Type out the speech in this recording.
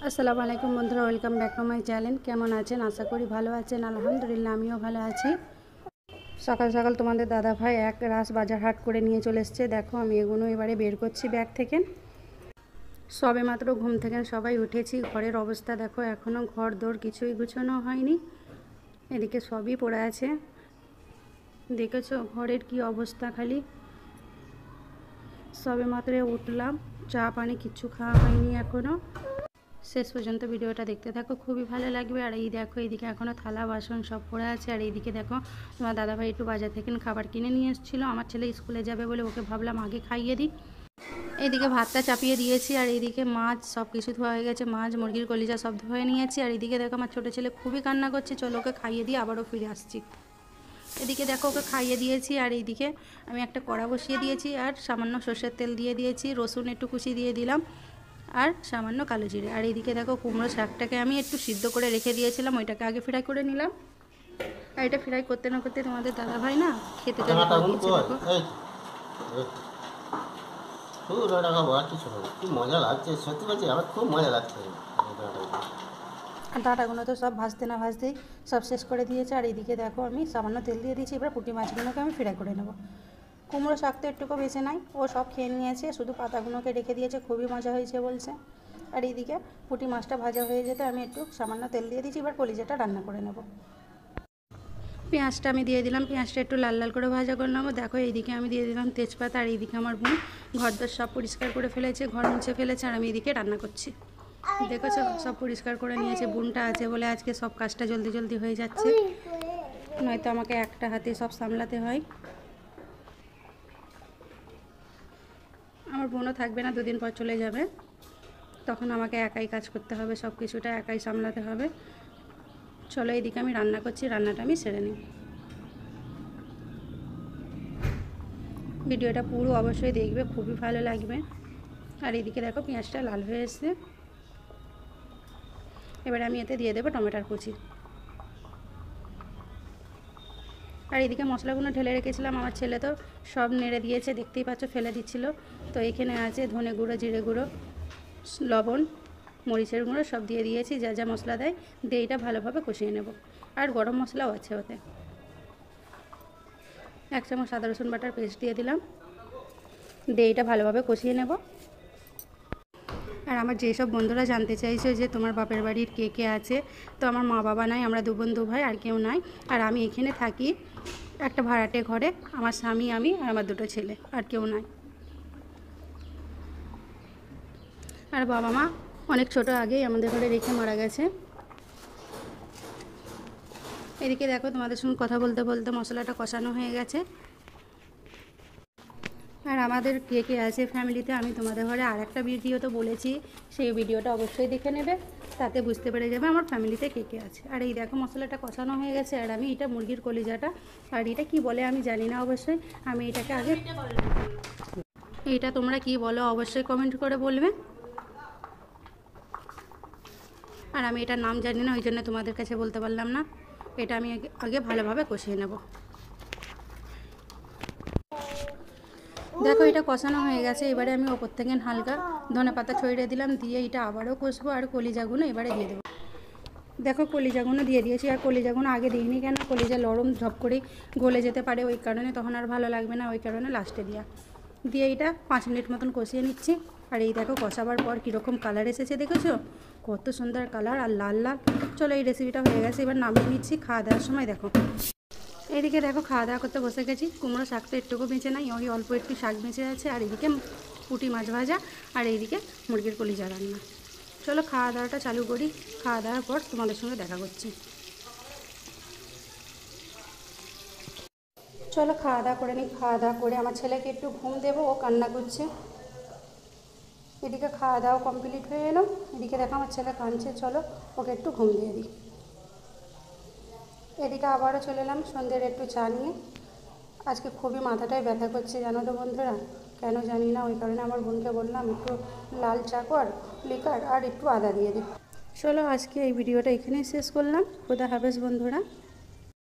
আসসালামু আলাইকুম বন্ধুরা, welcome back to my channel. কেমন আছেন? আশা করি ভালো আছেন। আলহামদুলিল্লাহ আমিও ভালো আছি। সকাল সকাল তোমাদের দাদা ভাই এক রাস বাজার হাট করে নিয়ে চলে এসছে। দেখো আমি এগুলো এবারে বের করছি ব্যাগ থেকে। সবে মাত্র ঘুম থেকে সবাই উঠেছি। ঘরের অবস্থা দেখো, এখনও ঘর দৌড় কিছুই গুছানো হয়নি। এদিকে সবই পড়ে আছে, দেখেছো ঘরের কি অবস্থা। খালি সবে মাত্র উঠলাম, চা পানি কিচ্ছু খাওয়া হয়নি এখনও। শেষ পর্যন্ত ভিডিওটা দেখতে থাকো, খুবই ভালো লাগবে। আর এই দেখো এইদিকে এখনও থালা বাসন সব পড়ে আছে। আর এইদিকে দেখো তোমার দাদাভাই একটু বাজার থেকে খাবার কিনে নিয়ে এসেছিলো। আমার ছেলে স্কুলে যাবে বলে ওকে ভাবলাম আগে খাইয়ে দিই। এইদিকে ভাতটা চাপিয়ে দিয়েছি। আর এইদিকে মাছ সব কিছু ধোয়া হয়ে গেছে, মাছ মুরগির কলিজা সব ধুয়ে নিয়েছি। আর এইদিকে দেখো আমার ছোটো ছেলে খুবই কান্না করছে, চলো ওকে খাইয়ে দিয়ে আবারও ফিরে আসছি। এদিকে দেখো ওকে খাইয়ে দিয়েছি। আর এইদিকে আমি একটা কড়া বসিয়ে দিয়েছি আর সামান্য সর্ষের তেল দিয়ে দিয়েছি, রসুন একটু কুচি দিয়ে দিলাম আর সামান্য কালো জিরে। আর এইদিকে দেখো কুমড়ো শাকটাকে আমি একটু সিদ্ধ করে রেখে দিয়েছিলাম, ওইটাকে আগে ফ্রাই করে নিলাম। আর এটা ফ্রাই করতে না করতে তোমাদের দাদাভাই না খেতে চলে গেছে। খুব মজা লাগছে, সত্যি বলছি আমার খুব মজা লাগছে। আর ডাঁটাগুলো তো সব ভাজতে না ভাজতেই সব শেষ করে দিয়েছে। আর এইদিকে দেখো আমি সামান্য তেল দিয়ে দিয়েছি। এবার পুঁটি মাছগুলোকে আমি ফ্রাই করে নেব। কুমড়ো শাক তো একটুকু বেছে নাই, ও সব খেয়ে নিয়েছে, শুধু পাতাগুলোকে রেখে দিয়েছে, খুবই মজা হয়েছে বলছে। আর এইদিকে পুঁটি মাছটা ভাজা হয়ে যেতে আমি একটু সামান্য তেল দিয়ে দিয়েছি। এবার কলিজাটা রান্না করে নেব। পেঁয়াজটা আমি দিয়ে দিলাম, পেঁয়াজটা একটু লাল লাল করে ভাজা করে নেবো। দেখো এইদিকে আমি দিয়ে দিলাম তেজপাতা। আর এইদিকে আমার বোন ঘরদোর সব পরিষ্কার করে ফেলেছে, ঘর মুছে ফেলেছে। আর আমি এইদিকে রান্না করছি। দেখেছো সব পরিষ্কার করে নিয়েছে, বোনটা আছে বলে আজকে সব কাজটা জলদি জলদি হয়ে যাচ্ছে, নয়তো আমাকে একটা হাতে সব সামলাতে হয়। আমার বোনও থাকবে না, দুদিন পর চলে যাবে, তখন আমাকে একাই কাজ করতে হবে, সব কিছুটা একাই সামলাতে হবে। চলো এইদিকে আমি রান্না করছি, রান্নাটা আমি সেরে নিই। ভিডিওটা পুরো অবশ্যই দেখবে, খুবই ভালো লাগবে। আর এইদিকে দেখো পেঁয়াজটা লাল হয়ে এসছে। এবারে আমি এতে দিয়ে দেবো টমেটোর কুচি। আর এইদিকে মশলাগুলো ঢেলে রেখেছিলাম, আমার ছেলে তো সব নেড়ে দিয়েছে, দেখতেই পাচ্ছ ফেলে দিচ্ছিল। তো এখানে আছে ধনে গুঁড়ো, জিরে গুঁড়ো, লবণ, মরিচের গুঁড়ো সব দিয়ে দিয়েছি, যা যা মশলা দেয় দিয়ে এটা ভালোভাবে কষিয়ে নেব। আর গরম মশলাও আছে ওতে। 1 চামচ আদা রসুন বাটার পেস্ট দিয়ে দিলাম, দিয়ে এটা ভালোভাবে কষিয়ে নেব। আর আমার যেসব বন্ধুরা জানতে চাইছে যে তোমার বাপের বাড়ির কে কে আছে, তো আমার মা বাবা নাই, আমরা 2 বোন 2 ভাই, আর কেউ নাই। আর আমি এখানে থাকি একটা ভাড়াটে ঘরে, আমার স্বামী, আমি আর আমার 2টো ছেলে, আর কেউ নাই। আর বাবা মা অনেক ছোট আগেই আমাদের ঘরে রেখে মারা গেছে। এদিকে দেখো তোমাদের সঙ্গে কথা বলতে বলতে মশলাটা কষানো হয়ে গেছে। আর আমাদের কে কে আছে ফ্যামিলিতে আমি তোমাদের ঘরে আর একটা ভিডিও তো বলেছি, সেই ভিডিওটা অবশ্যই দেখে নেবে, তাতে বুঝতে পেরে যাবে আমার ফ্যামিলিতে কে কে আছে। আর এই দেখো মশলাটা কষানো হয়ে গেছে। আর আমি এটা মুরগির কলিজাটা, আর এটা কি বলে আমি জানি না অবশ্যই, আমি এটাকে আগে, এইটা তোমরা কি বলো অবশ্যই কমেন্ট করে বলবে। আর আমি এটার নাম জানি না, ওই জন্য তোমাদের কাছে বলতে পারলাম না। এটা আমি আগে ভালোভাবে কষিয়ে নেব। দেখো এটা কষানো হয়ে গেছে। এবারে আমি ওপর থেকে হালকা ধনেপাতা ছড়িয়ে দিলাম, দিয়ে এটা আবারও কষবো। আর কলিজাগুলো এবারে দিয়ে দেবো। দেখো কলিজাগুলো দিয়ে দিয়েছি। আর কলিজাগুলো আগে দিইনি কেন, কলিজা নরম ঝপ করে গলে যেতে পারে, ওই কারণে তখন আর ভালো লাগবে না, ওই কারণে লাস্টে দিয়ে এটা 5 মিনিট মতন কষিয়ে নিচ্ছি। আর এই দেখো কষাবার পর কীরকম কালার এসেছে, দেখেছো কত সুন্দর কালার আর লাল লাল। চলো এই রেসিপিটা হয়ে গেছে, এবার নামিয়ে নিচ্ছি। খাওয়া দাওয়ার সময় দেখো এইদিকে দেখো খাওয়া দাওয়া করতে বসে গেছি। কুমড়ো শাক তো একটুকু বেঁচে নাই, ওই অল্প একটু শাক বেঁচে আছে। আর এইদিকে পুঁটি মাছ ভাজা, আর এইদিকে মুরগির কলিজা রান্না। চলো খাওয়া দাওয়াটা চালু করি, খাওয়া দাওয়ার পর তোমাদের সঙ্গে দেখা করছি। চলো খাওয়া দাওয়া করে নিই। খাওয়া দাওয়া করে আমার ছেলেকে একটু ঘুম দেবো, ও কান্না করছে। এদিকে খাওয়া দাওয়া কমপ্লিট হয়ে এলো, এদিকে দেখো আমার ছেলে কাঁদছে, চলো ওকে একটু ঘুম দিয়ে দিই। এদিকে আবারও চলে এলাম সন্ধ্যের একটু চা নিয়ে। আজকে খুবই মাথাটাই ব্যথা করছে জানো তো বন্ধুরা, কেন জানি না, ওই কারণে আমার বোনকে বললাম একটু লাল চা কর, লিকার আর একটু আদা দিয়ে দিই। চলো আজকে এই ভিডিওটা এখানেই শেষ করলাম। খোদা হাফেজ বন্ধুরা।